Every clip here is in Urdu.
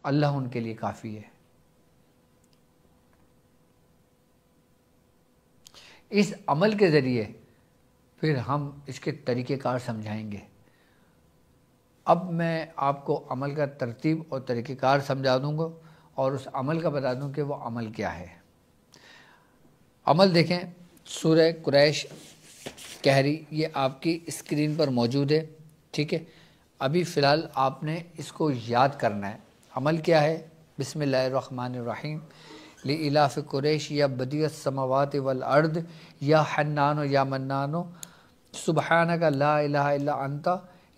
اللہ ان کے لیے کافی ہے۔ اس عمل کے ذریعے پھر ہم اس کے طریقہ کار سمجھائیں گے۔ اب میں آپ کو عمل کا ترتیب اور طریقہ کار سمجھا دوں گا اور اس عمل کا بتا دوں کہ وہ عمل کیا ہے۔ عمل دیکھیں، سورہ قریش کہری یہ آپ کی اسکرین پر موجود ہے، ٹھیک ہے۔ ابھی فی الحال آپ نے اس کو یاد کرنا ہے۔ عمل کیا ہے؟ بسم اللہ الرحمن الرحیم۔ لإلاف قریش یا بدیع السماوات والارض یا حنان یا منان سبحانک لا الہ الا انت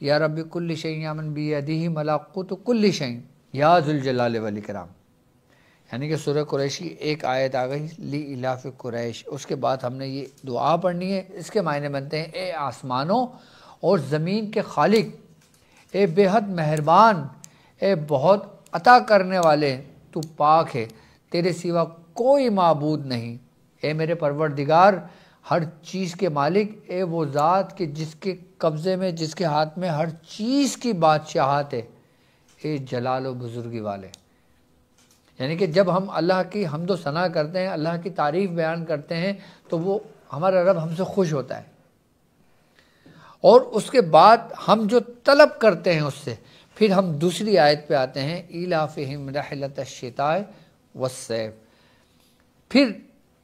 یا رب کل شیء یا من بیدہ ملکوت کل شیء یا ذو الجلال والاکرام۔ یعنی کہ سورہ قریش کی ایک آیت آ گئی لإلاف قریش، اس کے بعد ہم نے یہ دعا پڑھنی ہے۔ اس کے معنی بنتے ہیں اے آسمانوں اور زمین کے خالق، اے بے حد مہربان، اے بہت عطا کرنے والے، تو پاک ہے، تیرے سوا کوئی معبود نہیں۔ اے میرے پروردگار، ہر چیز کے مالک، اے وہ ذات کہ جس کے قبضے میں، جس کے ہاتھ میں ہر چیز کی بادشاہت ہے، اے جلال و بزرگی والے۔ یعنی کہ جب ہم اللہ کی حمد و ثنا کرتے ہیں، اللہ کی تعریف بیان کرتے ہیں، تو وہ ہمارا رب ہم سے خوش ہوتا ہے۔ اور اس کے بعد ہم جو طلب کرتے ہیں اس سے، پھر ہم دوسری آیت پہ آتے ہیں ایلافہم رحلۃ الشتاء والصیف۔ پھر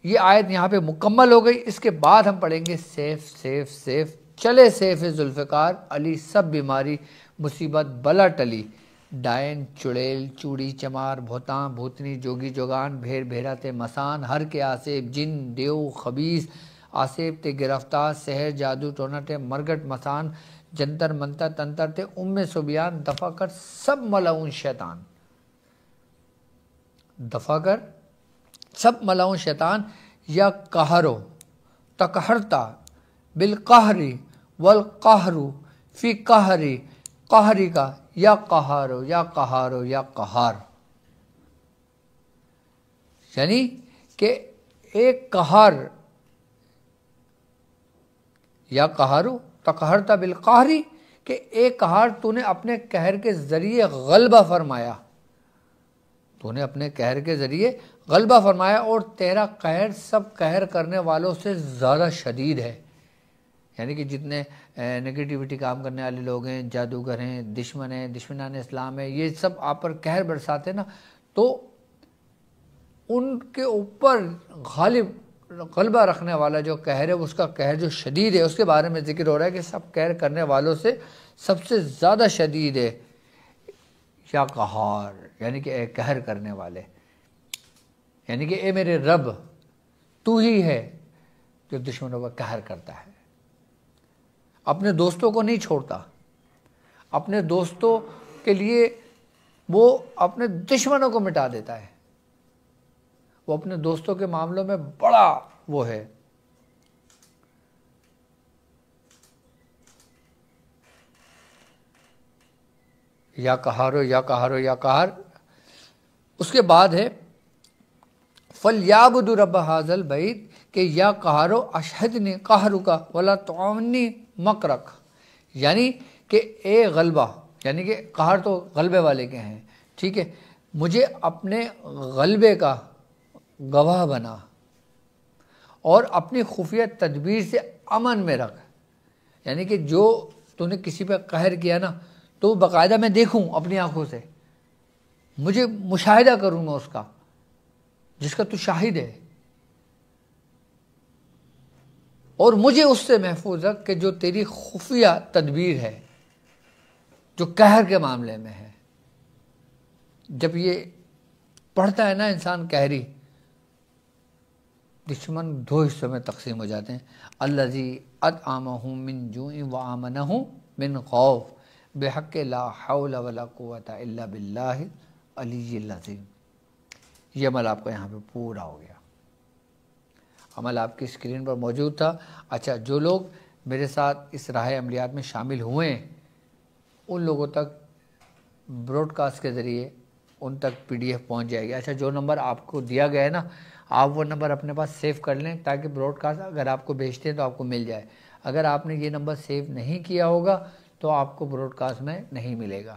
یہ آیت یہاں پہ مکمل ہو گئی۔ اس کے بعد ہم پڑھیں گے سیف سیف سیف، چلے سیف ذوالفقار علی سب بیماری مصیبت بلا ٹلی، ڈائن چڑیل چوڑی چمار بھوتاں بھوتنی جوگی جوگان بھیر بھیرا تے مسان، ہر کے آسیب جن دیو خبیث آسیب تے گرفتار، سحر جادو ٹونا تے مرگٹ مسان، جنتر منتر تنتر تے سبیان، دفع کر سب ملعون شیطان، دفع کر سب ملعون شیطان، یا قہرو تقہرتا بالقہری والقہر فی قہری، قہری کا یا قہارو یا قہارو یا قہار، یعنی کہ ایک قہر، یا قہارو تقہرتا بالقہری، کہ ایک قہر تو نے اپنے قہر کے ذریعے غلبہ فرمایا، تو نے اپنے قہر کے ذریعے غلبہ فرمایا، اور تیرا قہر سب قہر کرنے والوں سے زیادہ شدید ہے۔ یعنی کہ جتنے نگیٹیوٹی کام کرنے والے لوگ ہیں، جادوگر ہیں، دشمن ہیں، دشمنان اسلام ہیں، یہ سب آپ پر قہر برساتے ہیں نا، تو ان کے اوپر غلبہ رکھنے والا جو قہر ہے، اس کا قہر جو شدید ہے، اس کے بارے میں ذکر ہو رہا ہے کہ سب قہر کرنے والوں سے سب سے زیادہ شدید ہے۔ یا قہار، یعنی کہ اے قہر کرنے والے، یعنی کہ اے میرے رب، تو ہی ہے جو دشمنوں کا قہر کرتا ہے۔ اپنے دوستوں کو نہیں چھوڑتا، اپنے دوستوں کے لیے وہ اپنے دشمنوں کو مٹا دیتا ہے۔ وہ اپنے دوستوں کے معاملوں میں بڑا وہ ہے۔ یا قہارو یا قہارو یا قہار۔ اس کے بعد ہے فَلْيَعْبُدُوا رَبَّ هَٰذَا الْبَيْتِ، کہ یا قہارو اشہدنی قہرک ولا تعاونی مکرک، یعنی کہ اے غلبہ، یعنی کہ قہر تو غلبے والے کے ہیں، ٹھیک ہے، مجھے اپنے غلبے کا گواہ بنا اور اپنی خفیہ تدبیر سے امن میں رکھ۔ یعنی کہ جو تو نے کسی پہ قہر کیا نا، تو باقاعدہ میں دیکھوں اپنی آنکھوں سے، مجھے مشاہدہ کروں میں اس کا، جس کا تو شاہد ہے، اور مجھے اس سے محفوظ رکھ کہ جو تیری خفیہ تدبیر ہے، جو قہر کے معاملے میں ہے۔ جب یہ پڑھتا ہے نا انسان قہری، دشمن دو حصوں میں تقسیم ہو جاتے ہیں، الذی اطعمہم من جوع وآمنہم من خوف بحق لا حول ولا قوت الا باللہ العلی العظیم۔ یہ عمل آپ کا یہاں پہ پورا ہو گیا، عمل آپ کی اسکرین پر موجود تھا۔ اچھا، جو لوگ میرے ساتھ اس راہ عملیات میں شامل ہوئے ہیں، ان لوگوں تک براڈ کاسٹ کے ذریعے ان تک PDF پہنچ جائے گی۔ اچھا، جو نمبر آپ کو دیا گیا ہے نا، آپ وہ نمبر اپنے پاس سیو کر لیں، تاکہ براڈ کاسٹ اگر آپ کو بھیجتے ہیں تو آپ کو مل جائے۔ اگر آپ نے یہ نمبر سیو نہیں کیا ہوگا تو آپ کو براڈ کاسٹ میں نہیں ملے گا۔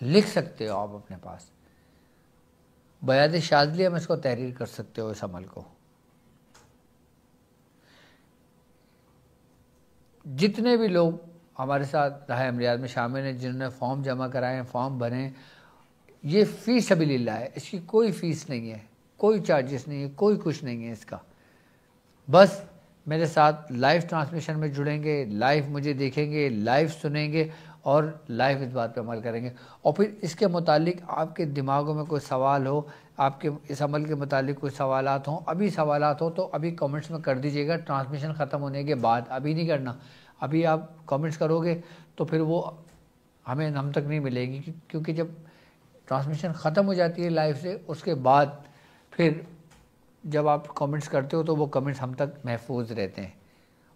لکھ سکتے ہو آپ اپنے پاس، بیات شاذلیہ میں اس کو تحریر کر سکتے ہو اس عمل کو۔ جتنے بھی لوگ ہمارے ساتھ راہ عملیات میں شامل ہیں، جنہوں نے فارم جمع کرائے ہیں، فارم بھریں، یہ فی سبیل اللہ ہے، اس کی کوئی فیس نہیں ہے، کوئی چارجز نہیں ہے، کوئی کچھ نہیں ہے اس کا۔ بس میرے ساتھ لائیو ٹرانسمیشن میں جڑیں گے، لائیو مجھے دیکھیں گے، لائیو سنیں گے اور لائیو اس بات پہ عمل کریں گے۔ اور پھر اس کے متعلق آپ کے دماغوں میں کوئی سوال ہو، آپ کے اس عمل کے متعلق کوئی سوالات ہوں، ابھی سوالات ہوں تو ابھی کامنٹس میں کر دیجیے گا، ٹرانسمیشن ختم ہونے کے بعد، ابھی نہیں کرنا۔ ابھی آپ کامنٹس کرو گے تو پھر وہ ہم تک نہیں ملے گی، کیونکہ جب ٹرانسمیشن ختم ہو جاتی ہے لائیو سے، اس کے بعد پھر جب آپ کامنٹس کرتے ہو تو وہ کامنٹس ہم تک محفوظ رہتے ہیں،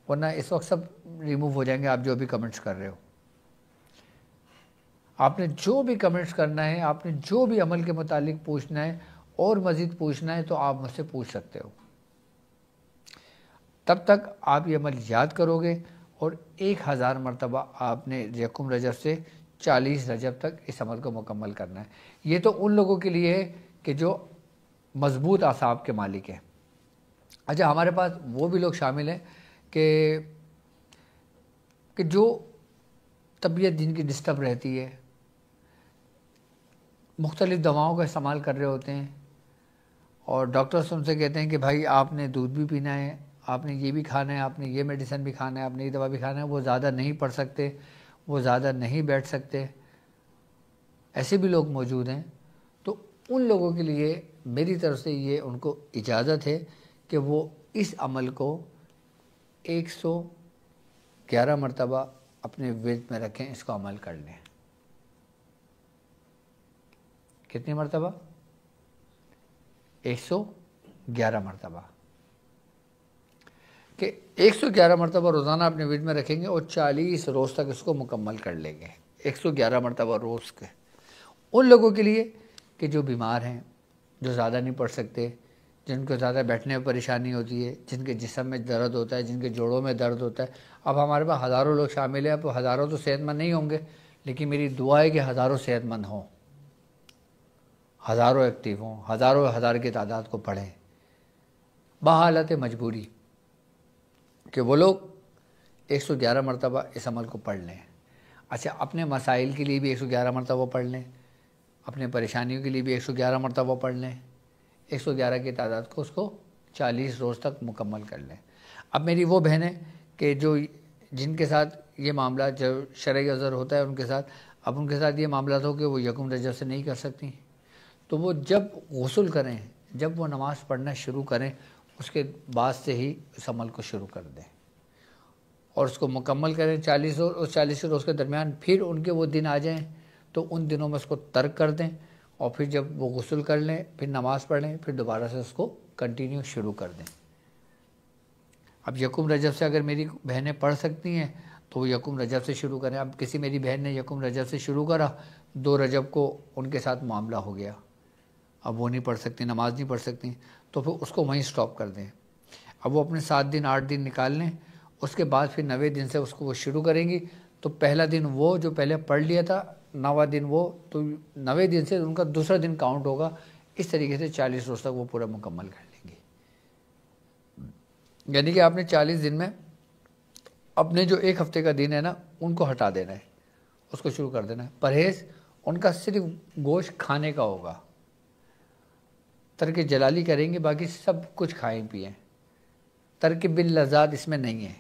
ورنہ اس وقت سب ریموو ہو جائیں گے آپ جو بھی کامنٹس کر رہے ہو۔ آپ نے جو بھی کمنٹس کرنا ہے، آپ نے جو بھی عمل کے متعلق پوچھنا ہے اور مزید پوچھنا ہے تو آپ مجھ سے پوچھ سکتے ہو۔ تب تک آپ یہ عمل یاد کرو گے اور 1000 مرتبہ آپ نے یکم رجب سے 40 رجب تک اس عمل کو مکمل کرنا ہے۔ یہ تو ان لوگوں کے لیے ہے کہ جو مضبوط اعصاب کے مالک ہیں۔ اچھا، ہمارے پاس وہ بھی لوگ شامل ہیں کہ جو طبیعت جن کی ڈسٹرب رہتی ہے، مختلف دواؤں کا استعمال کر رہے ہوتے ہیں اور ڈاکٹرز ان سے کہتے ہیں کہ بھائی آپ نے دودھ بھی پینا ہے، آپ نے یہ بھی کھانا ہے، آپ نے یہ میڈیسن بھی کھانا ہے، آپ نے یہ دوا بھی کھانا ہے۔ وہ زیادہ نہیں پڑھ سکتے، وہ زیادہ نہیں بیٹھ سکتے، ایسے بھی لوگ موجود ہیں۔ تو ان لوگوں کے لیے میری طرف سے یہ ان کو اجازت ہے کہ وہ اس عمل کو 111 مرتبہ اپنے ورد میں رکھیں، اس کو عمل کر لیں۔ کتنی مرتبہ؟ 111 مرتبہ، کہ 111 مرتبہ روزانہ اپنے ورد میں رکھیں گے اور 40 روز تک اس کو مکمل کر لیں گے، 111 مرتبہ روز کے۔ ان لوگوں کے لیے کہ جو بیمار ہیں، جو زیادہ نہیں پڑھ سکتے، جن کو زیادہ بیٹھنے میں پریشانی ہوتی ہے، جن کے جسم میں درد ہوتا ہے، جن کے جوڑوں میں درد ہوتا ہے۔ اب ہمارے پاس ہزاروں لوگ شامل ہیں، اب ہزاروں تو صحت مند نہیں ہوں گے، لیکن میری دعا ہے کہ ہزاروں صحت مند ہوں، ہزاروں ایکٹیو ہوں، ہزاروں ہزار کی تعداد کو پڑھیں بحالت مجبوری، کہ وہ لوگ 111 مرتبہ اس عمل کو پڑھ لیں۔ اچھا، اپنے مسائل کے لیے بھی 111 مرتبہ پڑھ لیں، اپنے پریشانیوں کے لیے بھی 111 مرتبہ پڑھ لیں، 111 کی تعداد کو اس کو 40 روز تک مکمل کر لیں۔ اب میری وہ بہنیں کہ جن کے ساتھ یہ معاملہ جو شرعی عذر ہوتا ہے ان کے ساتھ، اب ان کے ساتھ یہ معاملات ہو کہ وہ یکم رجب سے نہیں کر سکتی، تو وہ جب غسل کریں، جب وہ نماز پڑھنا شروع کریں، اس کے بعد سے ہی اس عمل کو شروع کر دیں اور اس کو مکمل کریں 40 روز۔ اس 40 روز کے درمیان پھر ان کے وہ دن آ جائیں تو ان دنوں میں اس کو ترک کر دیں، اور پھر جب وہ غسل کر لیں، پھر نماز پڑھ لیں، پھر دوبارہ سے اس کو کنٹینیو شروع کر دیں۔ اب یکم رجب سے اگر میری بہنیں پڑھ سکتی ہیں تو وہ یکم رجب سے شروع کریں۔ اب کسی میری بہن نے یکم رجب سے شروع کرا، 2 رجب کو ان کے ساتھ معاملہ ہو گیا، اب وہ نہیں پڑھ سکتی، نماز نہیں پڑھ سکتی، تو پھر اس کو وہیں سٹاپ کر دیں۔ اب وہ اپنے 7 دن 8 دن نکال لیں، اس کے بعد پھر 90 دن سے اس کو وہ شروع کریں گی۔ تو پہلا دن وہ جو پہلے پڑھ لیا تھا، 9واں دن وہ، تو 90 دن سے ان کا دوسرا دن کاؤنٹ ہوگا۔ اس طریقے سے 40 روز تک وہ پورا مکمل کر لیں گے۔ یعنی کہ آپ نے 40 دن میں اپنے جو 1 ہفتے کا دن ہے نا، ان کو ہٹا دینا ہے، اس کو شروع کر دینا ہے۔ پرہیز ان کا صرف گوشت کھانے کا ہوگا، ترک جلالی کریں گے، باقی سب کچھ کھائیں پئیں، ترک باللذات اس میں نہیں ہے۔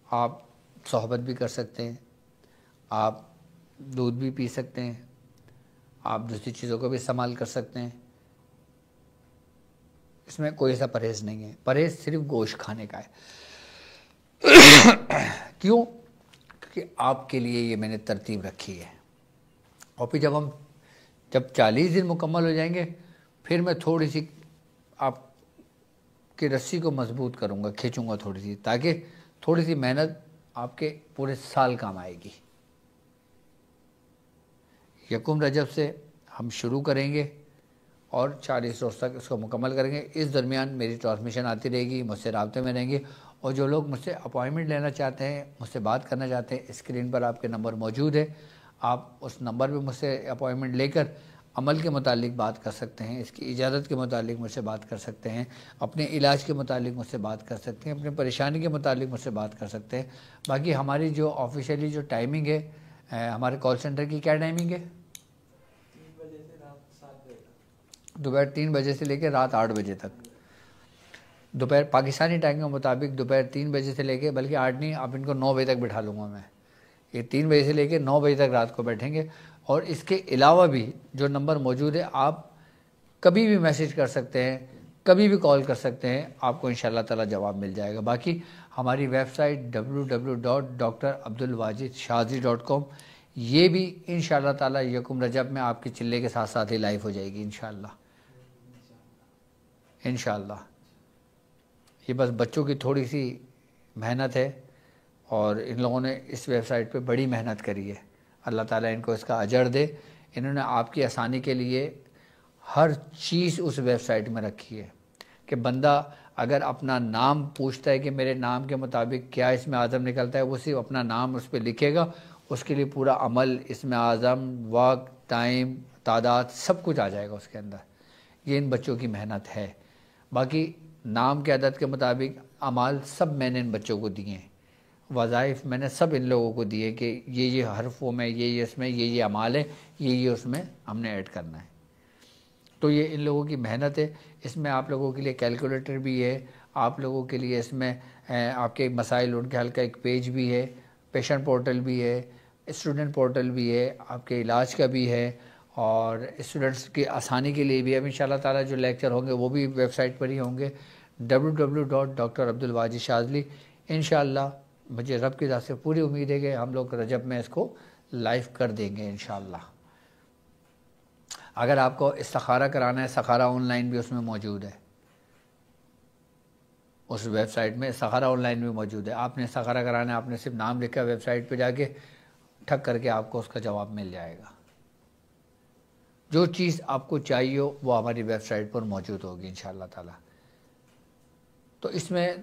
آپ صحبت بھی کر سکتے ہیں، آپ دودھ بھی پی سکتے ہیں، آپ دوسری چیزوں کو بھی استعمال کر سکتے ہیں، اس میں کوئی ایسا پرہیز نہیں ہے۔ پرہیز صرف گوشت کھانے کا ہے۔ کیوں؟ کیونکہ آپ کے لیے یہ میں نے ترتیب رکھی ہے۔ اور پھر جب 40 دن مکمل ہو جائیں گے، پھر میں تھوڑی سی آپ کی رسی کو مضبوط کروں گا، کھینچوں گا تھوڑی سی، تاکہ تھوڑی سی محنت آپ کے پورے سال کام آئے گی۔ یکم رجب سے ہم شروع کریں گے اور 40 روز تک اس کو مکمل کریں گے۔ اس درمیان میری ٹرانسمیشن آتی رہے گی، مجھ سے رابطے میں رہیں گے اور جو لوگ مجھ سے اپوائنٹمنٹ لینا چاہتے ہیں، مجھ سے بات کرنا چاہتے ہیں، اسکرین پر آپ کے نمبر موجود ہے، آپ اس نمبر پہ مجھ سے اپوائنٹمنٹ لے کر عمل کے متعلق بات کر سکتے ہیں، اس کی اجازت کے متعلق مجھ سے بات کر سکتے ہیں، اپنے علاج کے متعلق مجھ سے بات کر سکتے ہیں، اپنے پریشانی کے متعلق مجھ سے بات کر سکتے ہیں۔ باقی ہماری جو آفیشیلی جو ٹائمنگ ہے ہمارے کال سینٹر کی، کیا ٹائمنگ ہے؟ 3 بجے سے رات 7 بجے تک، دوپہر 3 بجے سے لے کے رات 8 بجے تک، دوپہر پاکستانی ٹائم کے مطابق دوپہر 3 بجے سے لے کے، بلکہ 8 نہیں، اب ان کو 9 بجے تک بٹھا لوں گا میں، یہ 3 بجے سے لے کے 9 بجے تک رات کو بیٹھیں گے۔ اور اس کے علاوہ بھی جو نمبر موجود ہے، آپ کبھی بھی میسیج کر سکتے ہیں، کبھی بھی کال کر سکتے ہیں، آپ کو انشاءاللہ تعالی جواب مل جائے گا۔ باقی ہماری ویب سائٹ www.drabdulwajidshazli.com یہ بھی انشاءاللہ تعالی یکم رجب میں آپ کے چلے کے ساتھ ساتھ ہی لائیو ہو جائے گی انشاءاللہ، انشاءاللہ۔ یہ بس بچوں کی تھوڑی سی محنت ہے، اور ان لوگوں نے اس ویب سائٹ پہ بڑی محنت کری ہے، اللہ تعالیٰ ان کو اس کا اجر دے۔ انہوں نے آپ کی آسانی کے لیے ہر چیز اس ویب سائٹ میں رکھی ہے کہ بندہ اگر اپنا نام پوچھتا ہے کہ میرے نام کے مطابق کیا اسم اعظم نکلتا ہے، وہ صرف اپنا نام اس پہ لکھے گا، اس کے لیے پورا عمل، اسم اعظم، وقت، ٹائم، تعداد، سب کچھ آ جائے گا اس کے اندر۔ یہ ان بچوں کی محنت ہے۔ باقی نام کے عدد کے مطابق اعمال سب میں نے ان بچوں کو دیے ہیں، وظائف میں نے سب ان لوگوں کو دیے کہ یہ حرفوں میں، یہ اس میں، یہ اعمال ہے، یہ اس میں ہم نے ایڈ کرنا ہے۔ تو یہ ان لوگوں کی محنت ہے۔ اس میں آپ لوگوں کے لیے کیلکولیٹر بھی ہے، آپ لوگوں کے لیے اس میں آپ کے مسائل ان کے حل کا ایک پیج بھی ہے، پیشنٹ پورٹل بھی ہے، اسٹوڈنٹ پورٹل بھی ہے، آپ کے علاج کا بھی ہے، اور اسٹوڈنٹس کی آسانی کے لیے بھی اب انشاءاللہ تعالی جو لیکچر ہوں گے وہ بھی ویب سائٹ پر ہی ہوں گے، www.drabdulwajidshazli۔ انشاءاللہ مجھے رب کی ذات سے پوری امید ہے کہ ہم لوگ رجب میں اس کو لائیو کر دیں گے انشاءاللہ۔ اگر آپ کو استخارہ کرانا ہے، استخارہ آن لائن بھی اس میں موجود ہے، اس ویب سائٹ میں استخارہ آن لائن بھی موجود ہے۔ آپ نے استخارہ کرانا ہے، آپ نے صرف نام لکھا ویب سائٹ پہ جا کے، ٹھک کر کے آپ کو اس کا جواب مل جائے گا۔ جو چیز آپ کو چاہیے ہو وہ ہماری ویب سائٹ پر موجود ہوگی انشاءاللہ تعالی۔ تو اس میں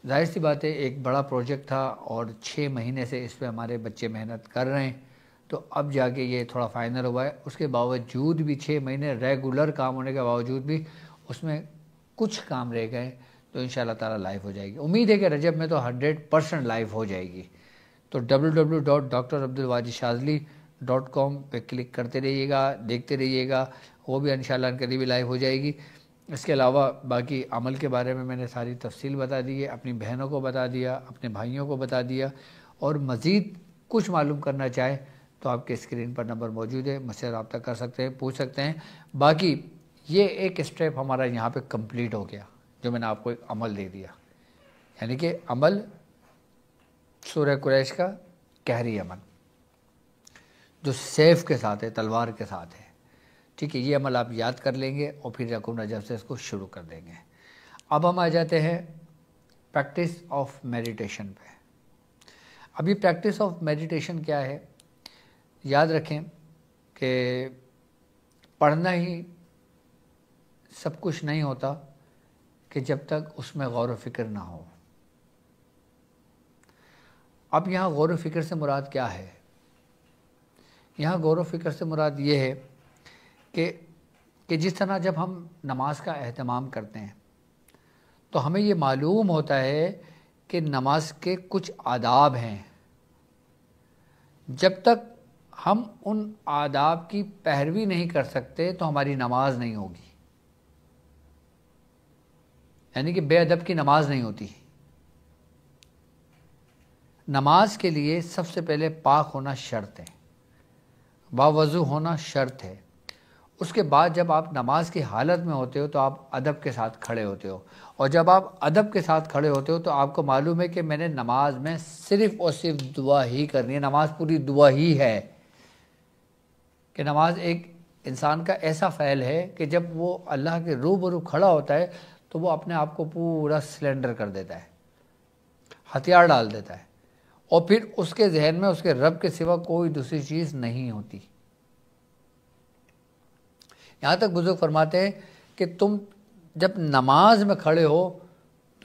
ظاہر سی بات ہے ایک بڑا پروجیکٹ تھا، اور 6 مہینے سے اس پہ ہمارے بچے محنت کر رہے ہیں، تو اب جا کے یہ تھوڑا فائنل ہوا ہے۔ اس کے باوجود بھی 6 مہینے ریگولر کام ہونے کے باوجود بھی اس میں کچھ کام رہ گئے، تو انشاءاللہ تعالی لائیو ہو جائے گی۔ امید ہے کہ رجب میں تو 100% لائیو ہو جائے گی۔ تو www.drabdulwajidshazli.com پہ کلک کرتے رہیے گا، دیکھتے رہیے گا، وہ بھی انشاءاللہ قریب لائیو ہو جائے گی۔ اس کے علاوہ باقی عمل کے بارے میں نے ساری تفصیل بتا دی ہے، اپنی بہنوں کو بتا دیا، اپنے بھائیوں کو بتا دیا، اور مزید کچھ معلوم کرنا چاہے تو آپ کے اسکرین پر نمبر موجود ہے، مجھ سے رابطہ کر سکتے ہیں، پوچھ سکتے ہیں۔ باقی یہ ایک اسٹیپ ہمارا یہاں پہ کمپلیٹ ہو گیا، جو میں نے آپ کو ایک عمل دے دیا، یعنی کہ عمل سورہ قریش کا قہری عمل جو سیف کے ساتھ ہے، تلوار کے ساتھ ہے، ٹھیک ہے۔ یہ عمل آپ یاد کر لیں گے اور پھر یکم رجب سے اس کو شروع کر دیں گے۔ اب ہم آ جاتے ہیں پریکٹس آف میڈیٹیشن پہ۔ ابھی پریکٹس آف میڈیٹیشن کیا ہے؟ یاد رکھیں کہ پڑھنا ہی سب کچھ نہیں ہوتا کہ جب تک اس میں غور و فکر نہ ہو۔ اب یہاں غور و فکر سے مراد کیا ہے؟ یہاں غور و فکر سے مراد یہ ہے کہ جس طرح جب ہم نماز کا اہتمام کرتے ہیں تو ہمیں یہ معلوم ہوتا ہے کہ نماز کے کچھ آداب ہیں، جب تک ہم ان آداب کی پیروی نہیں کر سکتے تو ہماری نماز نہیں ہوگی، یعنی کہ بے ادب کی نماز نہیں ہوتی۔ نماز کے لیے سب سے پہلے پاک ہونا شرط ہے، باوضو ہونا شرط ہے۔ اس کے بعد جب آپ نماز کی حالت میں ہوتے ہو تو آپ ادب کے ساتھ کھڑے ہوتے ہو، اور جب آپ ادب کے ساتھ کھڑے ہوتے ہو تو آپ کو معلوم ہے کہ میں نے نماز میں صرف اور صرف دعا ہی کرنی ہے، نماز پوری دعا ہی ہے۔ کہ نماز ایک انسان کا ایسا فعل ہے کہ جب وہ اللہ کے روبرو کھڑا ہوتا ہے تو وہ اپنے آپ کو پورا سلنڈر کر دیتا ہے، ہتھیار ڈال دیتا ہے، اور پھر اس کے ذہن میں اس کے رب کے سوا کوئی دوسری چیز نہیں ہوتی۔ یہاں تک بزرگ فرماتے ہیں کہ تم جب نماز میں کھڑے ہو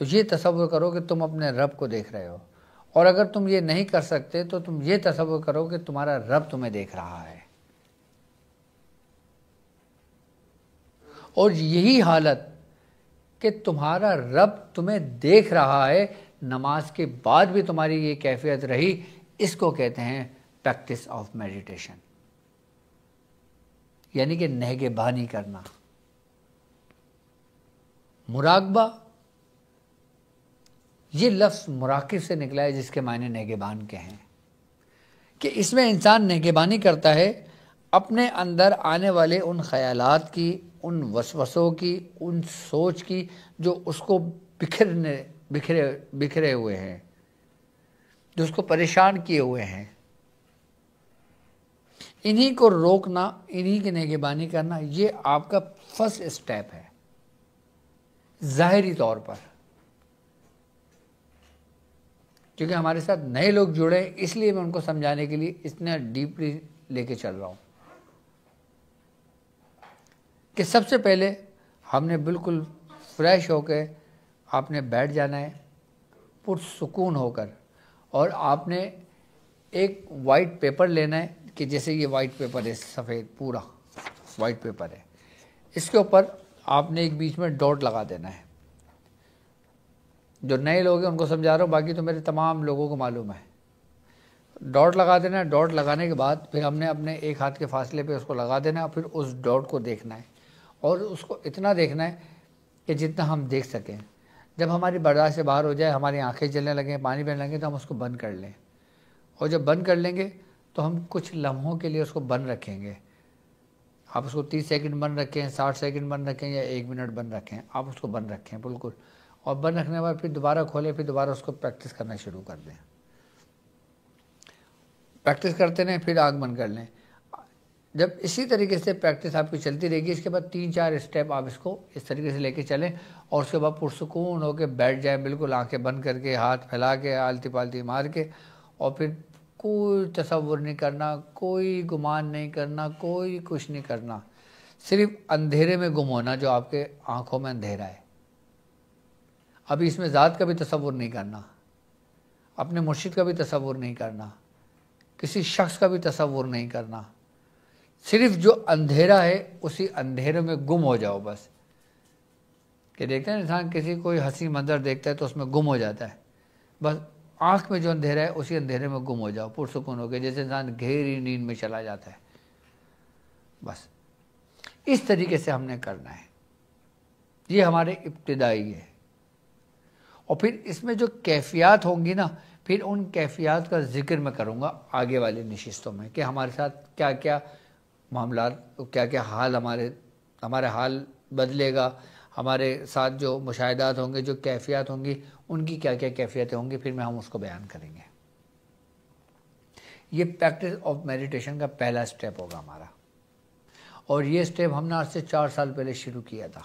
تو یہ تصور کرو کہ تم اپنے رب کو دیکھ رہے ہو، اور اگر تم یہ نہیں کر سکتے تو تم یہ تصور کرو کہ تمہارا رب تمہیں دیکھ رہا ہے۔ اور یہی حالت کہ تمہارا رب تمہیں دیکھ رہا ہے، نماز کے بعد بھی تمہاری یہ کیفیت رہی، اس کو کہتے ہیں پریکٹس آف میڈیٹیشن، یعنی کہ نگہبانی کرنا۔ مراقبہ، یہ لفظ مراقب سے نکلا ہے جس کے معنی نگہبان کے ہیں، کہ اس میں انسان نگہبانی کرتا ہے اپنے اندر آنے والے ان خیالات کی، ان وسوسوں کی، ان سوچ کی جو اس کو بکھرے ہوئے ہیں، جو اس کو پریشان کیے ہوئے ہیں، انہی کو روکنا، انہی کی نگہبانی کرنا، یہ آپ کا فرسٹ اسٹیپ ہے ظاہری طور پر۔ کیونکہ ہمارے ساتھ نئے لوگ جڑے، اس لیے میں ان کو سمجھانے کے لیے اتنا ڈیپلی لے کے چل رہا ہوں کہ سب سے پہلے ہم نے بالکل فریش ہو کے آپ نے بیٹھ جانا ہے، پرسکون ہو کر، اور آپ نے ایک وائٹ پیپر لینا ہے، کہ جیسے یہ وائٹ پیپر ہے، سفید پورا وائٹ پیپر ہے، اس کے اوپر آپ نے ایک بیچ میں ڈاٹ لگا دینا ہے۔ جو نئے لوگ ہیں ان کو سمجھا رہا ہوں، باقی تو میرے تمام لوگوں کو معلوم ہے۔ ڈاٹ لگا دینا ہے، ڈاٹ لگانے کے بعد پھر ہم نے اپنے ایک ہاتھ کے فاصلے پہ اس کو لگا دینا ہے، اور پھر اس ڈاٹ کو دیکھنا ہے، اور اس کو اتنا دیکھنا ہے کہ جتنا ہم دیکھ سکیں۔ جب ہماری برداشت سے باہر ہو جائے، ہماری آنکھیں جلنے لگیں، پانی بہنے لگیں، تو ہم اس کو بند کر لیں، اور جب بند کر لیں گے تو ہم کچھ لمحوں کے لیے اس کو بند رکھیں گے۔ آپ اس کو 30 سیکنڈ بند رکھیں، 60 سیکنڈ بند رکھیں، یا 1 منٹ بند رکھیں، آپ اس کو بند رکھیں بالکل، اور بند رکھنے کے بعد پھر دوبارہ کھولیں، پھر دوبارہ اس کو پریکٹس کرنا شروع کر دیں۔ پریکٹس کرتے رہیں، پھر آنکھ بند کر لیں۔ جب اسی طریقے سے پریکٹس آپ کی چلتی رہے گی، اس کے بعد 3-4 اسٹیپ آپ اس کو اس طریقے سے لے کے چلیں، اور اس کے بعد پرسکون ہو کے بیٹھ جائیں، بالکل آنکھیں بند کر کے، ہاتھ پھیلا کے، آلتی پالتی مار کے، اور پھر کوئی تصور نہیں کرنا، کوئی گمان نہیں کرنا، کوئی کچھ نہیں کرنا، صرف اندھیرے میں گم ہونا جو آپ کے آنکھوں میں اندھیرا ہے۔ ابھی اس میں ذات کا بھی تصور نہیں کرنا، اپنے مرشد کا بھی تصور نہیں کرنا، کسی شخص کا بھی تصور نہیں کرنا، صرف جو اندھیرا ہے اسی اندھیرے میں گم ہو جاؤ بس۔ کہ دیکھتے ہیں انسان کسی کوئی حسین منظر دیکھتا ہے تو اس میں گم ہو جاتا ہے، بس آنکھ میں جو اندھیرا ہے اسی اندھیرے میں گم ہو جاؤ، پرسکون ہو کے، جیسے انسان گہری نیند میں چلا جاتا ہے۔ بس اس طریقے سے ہم نے کرنا ہے، یہ ہمارے ابتدائی ہے۔ اور پھر اس میں جو کیفیات ہوں گی نا، پھر ان کیفیات کا ذکر میں کروں گا آگے والی نشستوں میں، کہ ہمارے ساتھ کیا کیا معاملات، کیا کیا حال ہمارے حال بدلے گا، ہمارے ساتھ جو مشاہدات ہوں گے، جو کیفیات ہوں گی، ان کی کیا کیا کیفیتیں ہوں گی، پھر ہم اس کو بیان کریں گے۔ یہ پریکٹس آف میڈیٹیشن کا پہلا سٹیپ ہوگا ہمارا، اور یہ سٹیپ ہم نے آج سے 4 سال پہلے شروع کیا تھا،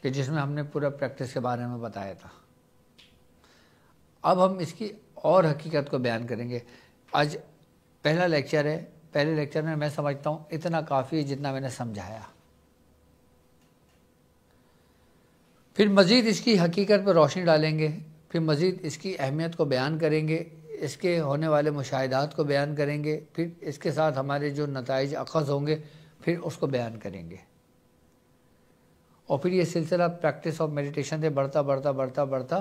کہ جس میں ہم نے پورا پریکٹس کے بارے میں بتایا تھا۔ اب ہم اس کی اور حقیقت کو بیان کریں گے۔ آج پہلا لیکچر ہے، پہلے لیکچر میں سمجھتا ہوں اتنا کافی ہے جتنا میں نے سمجھایا۔ پھر مزید اس کی حقیقت پر روشنی ڈالیں گے، پھر مزید اس کی اہمیت کو بیان کریں گے، اس کے ہونے والے مشاہدات کو بیان کریں گے، پھر اس کے ساتھ ہمارے جو نتائج اخذ ہوں گے پھر اس کو بیان کریں گے، اور پھر یہ سلسلہ پریکٹس آف میڈیٹیشن سے بڑھتا بڑھتا بڑھتا بڑھتا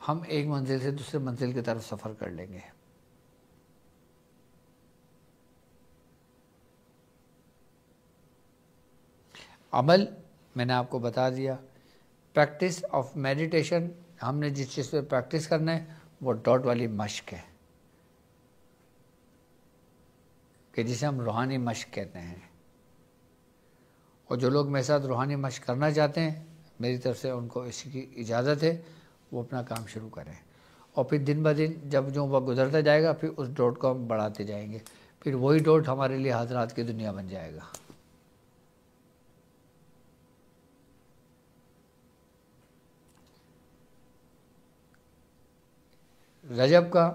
ہم ایک منزل سے دوسرے منزل کی طرف سفر کر لیں گے۔ عمل میں نے آپ کو بتا دیا۔ پریکٹس آف میڈیٹیشن، ہم نے جس چیز پہ پریکٹس کرنا ہے وہ ڈاٹ والی مشق ہے، کہ جسے ہم روحانی مشق کہتے ہیں۔ اور جو لوگ میرے ساتھ روحانی مشق کرنا چاہتے ہیں، میری طرف سے ان کو اس کی اجازت ہے، وہ اپنا کام شروع کریں، اور پھر دن بدن جب جو وقت گزرتا جائے گا پھر اس ڈاٹ کو ہم بڑھاتے جائیں گے، پھر وہی ڈاٹ ہمارے لیے حضرات کی دنیا بن جائے گا۔ رجب کا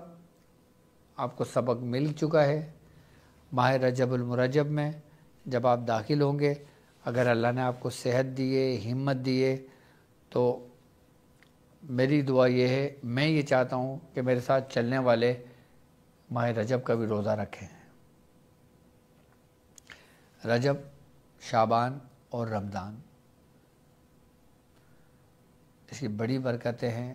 آپ کو سبق مل چکا ہے، ماہ رجب المرجب میں جب آپ داخل ہوں گے، اگر اللہ نے آپ کو صحت دیے، ہمت دیے، تو میری دعا یہ ہے، میں یہ چاہتا ہوں کہ میرے ساتھ چلنے والے ماہ رجب کا بھی روزہ رکھیں۔ رجب، شعبان اور رمضان، اس کی بڑی برکتیں ہیں،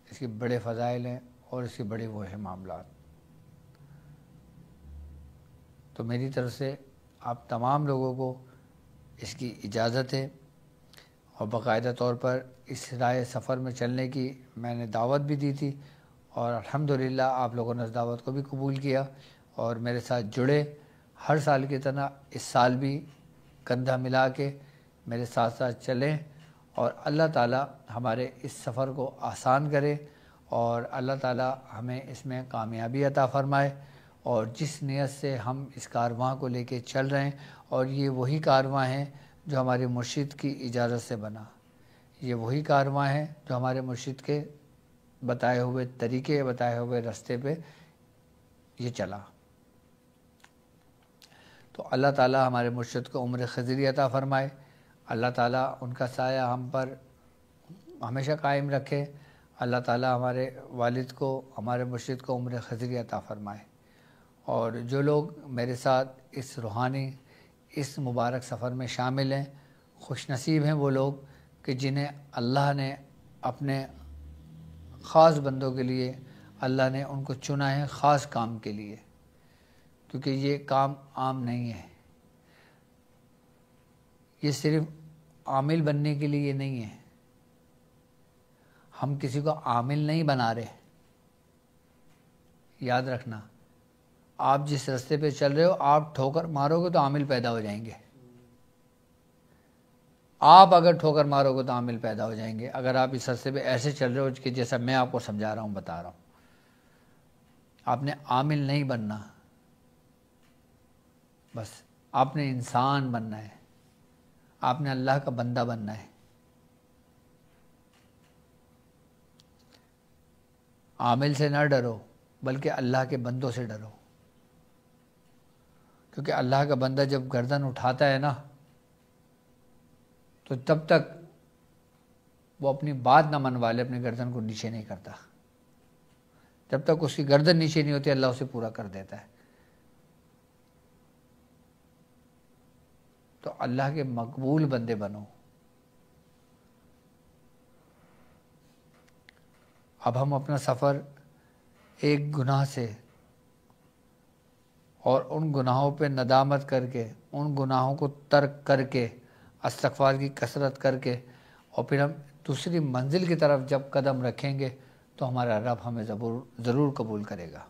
اس کی بڑے فضائل ہیں اور اس کی بڑے وہ ہیں معاملات۔ تو میری طرف سے آپ تمام لوگوں کو اس کی اجازت ہے، اور باقاعدہ طور پر اس راہ سفر میں چلنے کی میں نے دعوت بھی دی تھی، اور الحمدللہ آپ لوگوں نے اس دعوت کو بھی قبول کیا اور میرے ساتھ جڑے۔ ہر سال کی طرح اس سال بھی کندھا ملا کے میرے ساتھ ساتھ چلیں، اور اللہ تعالیٰ ہمارے اس سفر کو آسان کرے، اور اللہ تعالیٰ ہمیں اس میں کامیابی عطا فرمائے۔ اور جس نیت سے ہم اس کارواں کو لے کے چل رہے ہیں، اور یہ وہی کارواں ہیں جو ہمارے مرشد کی اجازت سے بنا، یہ وہی کارواں ہیں جو ہمارے مرشد کے بتائے ہوئے طریقے، بتائے ہوئے راستے پہ یہ چلا۔ تو اللہ تعالیٰ ہمارے مرشد کو عمر خضری عطا فرمائے، اللہ تعالیٰ ان کا سایہ ہم پر ہمیشہ قائم رکھے، اللہ تعالیٰ ہمارے والد کو، ہمارے مرشد کو عمر خضری عطا فرمائے۔ اور جو لوگ میرے ساتھ اس روحانی، اس مبارک سفر میں شامل ہیں، خوش نصیب ہیں وہ لوگ کہ جنہیں اللہ نے اپنے خاص بندوں کے لیے، اللہ نے ان کو چنا ہے خاص کام کے لیے، کیونکہ یہ کام عام نہیں ہے، یہ صرف عامل بننے کے لیے نہیں ہے، ہم کسی کو عامل نہیں بنا رہے۔ یاد رکھنا، آپ جس راستے پہ چل رہے ہو، آپ ٹھوکر مارو گے تو عامل پیدا ہو جائیں گے، آپ اگر ٹھوکر مارو گے تو عامل پیدا ہو جائیں گے۔ اگر آپ اس راستے پہ ایسے چل رہے ہو کہ جیسا میں آپ کو سمجھا رہا ہوں، بتا رہا ہوں، آپ نے عامل نہیں بننا، بس آپ نے انسان بننا ہے، آپ نے اللہ کا بندہ بننا ہے۔ عامل سے نہ ڈرو، بلکہ اللہ کے بندوں سے ڈرو، کیونکہ اللہ کا بندہ جب گردن اٹھاتا ہے نا، تو تب تک وہ اپنی بات نہ منوا لے، اپنی گردن کو نیچے نہیں کرتا، جب تک اس کی گردن نیچے نہیں ہوتی اللہ اسے پورا کر دیتا ہے۔ تو اللہ کے مقبول بندے بنو۔ اب ہم اپنا سفر ایک گناہ سے اور ان گناہوں پہ ندامت کر کے، ان گناہوں کو ترک کر کے، استغفار کی کثرت کر کے، اور پھر ہم دوسری منزل کی طرف جب قدم رکھیں گے تو ہمارا رب ہمیں ضرور قبول کرے گا،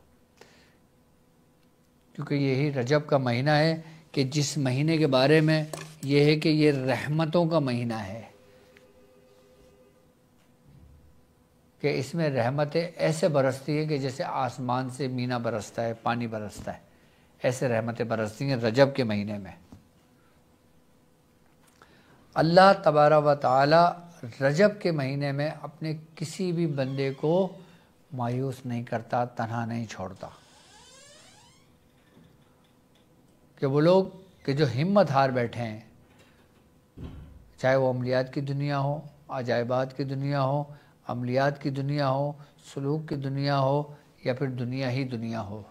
کیونکہ یہی رجب کا مہینہ ہے کہ جس مہینے کے بارے میں یہ ہے کہ یہ رحمتوں کا مہینہ ہے، کہ اس میں رحمتیں ایسے برستی ہیں کہ جیسے آسمان سے مینا برستا ہے، پانی برستا ہے، ایسے رحمتیں برستی ہیں رجب کے مہینے میں۔ اللہ تبارک و تعالی رجب کے مہینے میں اپنے کسی بھی بندے کو مایوس نہیں کرتا، تنہا نہیں چھوڑتا، کہ وہ لوگ کہ جو ہمت ہار بیٹھے ہیں، چاہے وہ عملیات کی دنیا ہو، عجائبات کی دنیا ہو، عملیات کی دنیا ہو، سلوک کی دنیا ہو، یا پھر دنیا ہی دنیا ہو،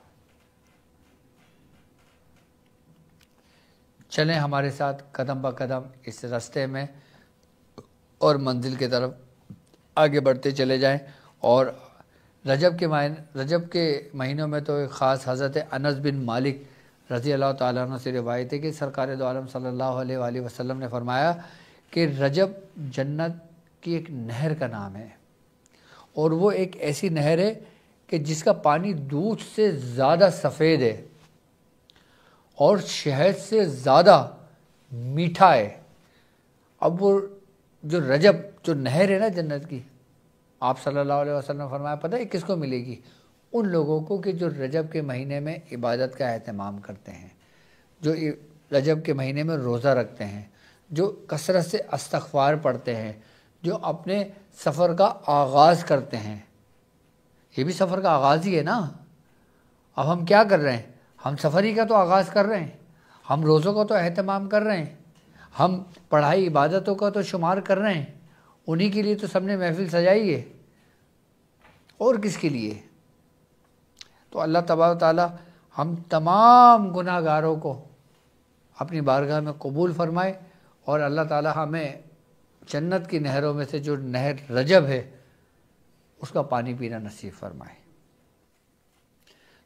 چلیں ہمارے ساتھ قدم با قدم اس راستے میں اور منزل کی طرف آگے بڑھتے چلے جائیں۔ اور رجب کے مہینوں میں تو ایک خاص حضرت انس بن مالک رضی اللہ تعالیٰ عنہ سے روایت ہے کہ سرکار دو عالم صلی اللہ علیہ وآلہ وسلم نے فرمایا کہ رجب جنت کی ایک نہر کا نام ہے، اور وہ ایک ایسی نہر ہے کہ جس کا پانی دودھ سے زیادہ سفید ہے اور شہد سے زیادہ میٹھا ہے۔ اب وہ جو رجب جو نہر ہے نا جنت کی، آپ صلی اللہ علیہ وسلم نے فرمایا پتہ ہے کس کو ملے گی؟ ان لوگوں کو کہ جو رجب کے مہینے میں عبادت کا اہتمام کرتے ہیں، جو رجب کے مہینے میں روزہ رکھتے ہیں، جو کثرت سے استغفار پڑھتے ہیں، جو اپنے سفر کا آغاز کرتے ہیں۔ یہ بھی سفر کا آغاز ہی ہے نا۔ اب ہم کیا کر رہے ہیں؟ ہم سفر ہی کا تو آغاز کر رہے ہیں، ہم روزوں کا تو اہتمام کر رہے ہیں، ہم پڑھائی عبادتوں کا تو شمار کر رہے ہیں، انہی کے لیے تو سب نے محفل سجائی ہے، اور کس کے لیے؟ تو اللہ تبارک و تعالی ہم تمام گناہ گاروں کو اپنی بارگاہ میں قبول فرمائے، اور اللہ تعالی ہمیں جنت کی نہروں میں سے جو نہر رجب ہے اس کا پانی پینا نصیب فرمائے۔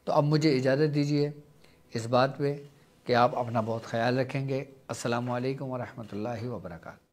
تو اب مجھے اجازت دیجیے اس بات پہ کہ آپ اپنا بہت خیال رکھیں گے۔ السلام علیکم ورحمۃ اللہ وبرکاتہ۔